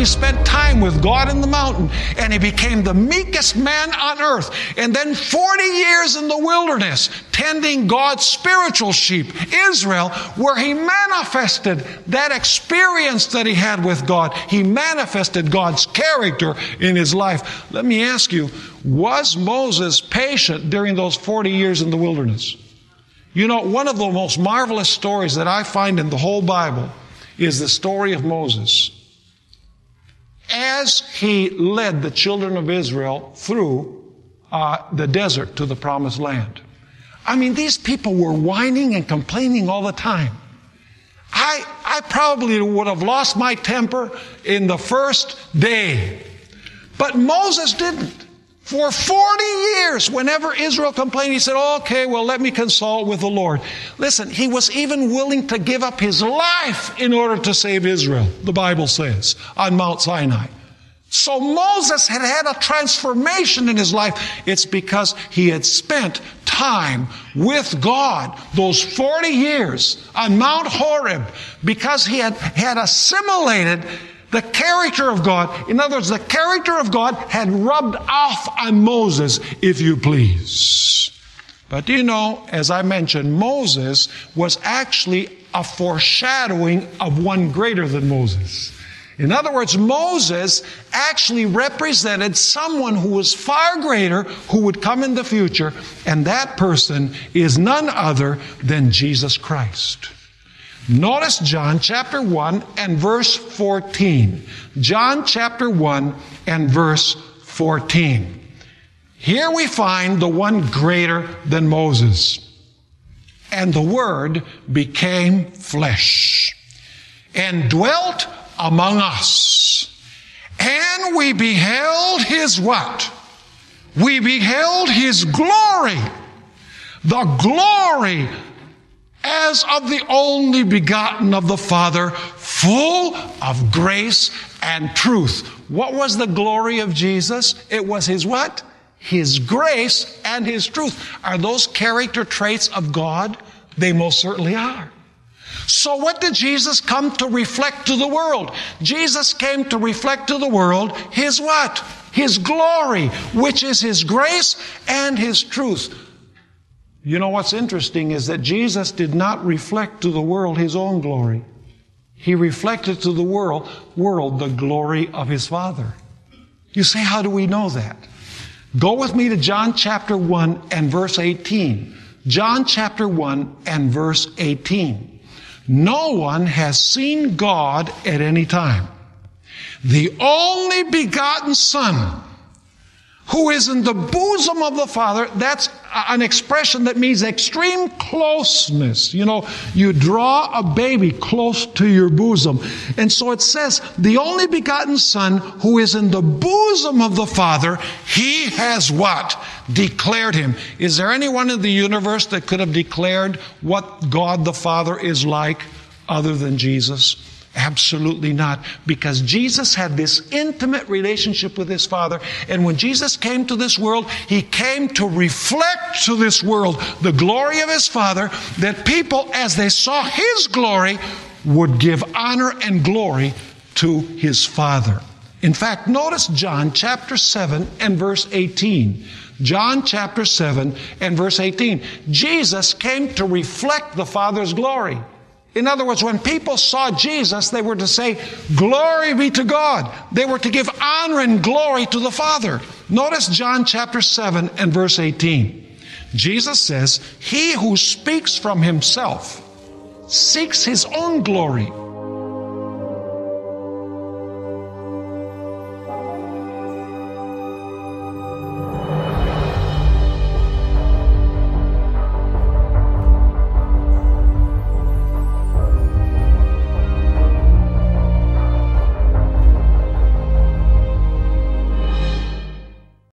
he spent time with God in the mountain, and he became the meekest man on earth. And then 40 years in the wilderness, tending God's spiritual sheep, Israel, where he manifested that experience that he had with God. He manifested God's character in his life. Let me ask you, was Moses patient during those 40 years in the wilderness? You know, one of the most marvelous stories that I find in the whole Bible is the story of Moses. As he led the children of Israel through the desert to the promised land. I mean, these people were whining and complaining all the time. I probably would have lost my temper in the first day. But Moses didn't. For 40 years, whenever Israel complained, he said, okay, well, let me consult with the Lord. Listen, he was even willing to give up his life in order to save Israel, the Bible says, on Mount Sinai. So Moses had had a transformation in his life. It's because he had spent time with God those 40 years on Mount Horeb, because he had assimilated the character of God. In other words, the character of God had rubbed off on Moses, if you please. But you know, as I mentioned, Moses was actually a foreshadowing of one greater than Moses. In other words, Moses actually represented someone who was far greater, who would come in the future, and that person is none other than Jesus Christ. Notice John chapter 1 and verse 14. John chapter 1 and verse 14. Here we find the one greater than Moses. And the Word became flesh and dwelt among us. And we beheld His what? We beheld His glory. The glory as of the only begotten of the Father, full of grace and truth. What was the glory of Jesus? It was His what? His grace and His truth. Are those character traits of God? They most certainly are. So what did Jesus come to reflect to the world? Jesus came to reflect to the world His what? His glory, which is His grace and His truth. You know what's interesting is that Jesus did not reflect to the world His own glory. He reflected to the world the glory of His Father. You say, how do we know that? Go with me to John chapter 1 and verse 18. John chapter 1 and verse 18. No one has seen God at any time. The only begotten Son, who is in the bosom of the Father, that's an expression that means extreme closeness. You know, you draw a baby close to your bosom. And so it says, the only begotten Son who is in the bosom of the Father, He has what? Declared Him. Is there anyone in the universe that could have declared what God the Father is like other than Jesus? Absolutely not, because Jesus had this intimate relationship with His Father, and when Jesus came to this world, He came to reflect to this world the glory of His Father, that people, as they saw His glory, would give honor and glory to His Father. In fact, notice John chapter 7 and verse 18. John chapter 7 and verse 18. Jesus came to reflect the Father's glory. In other words, when people saw Jesus, they were to say, glory be to God. They were to give honor and glory to the Father. Notice John chapter 7 and verse 18. Jesus says, He who speaks from Himself seeks His own glory.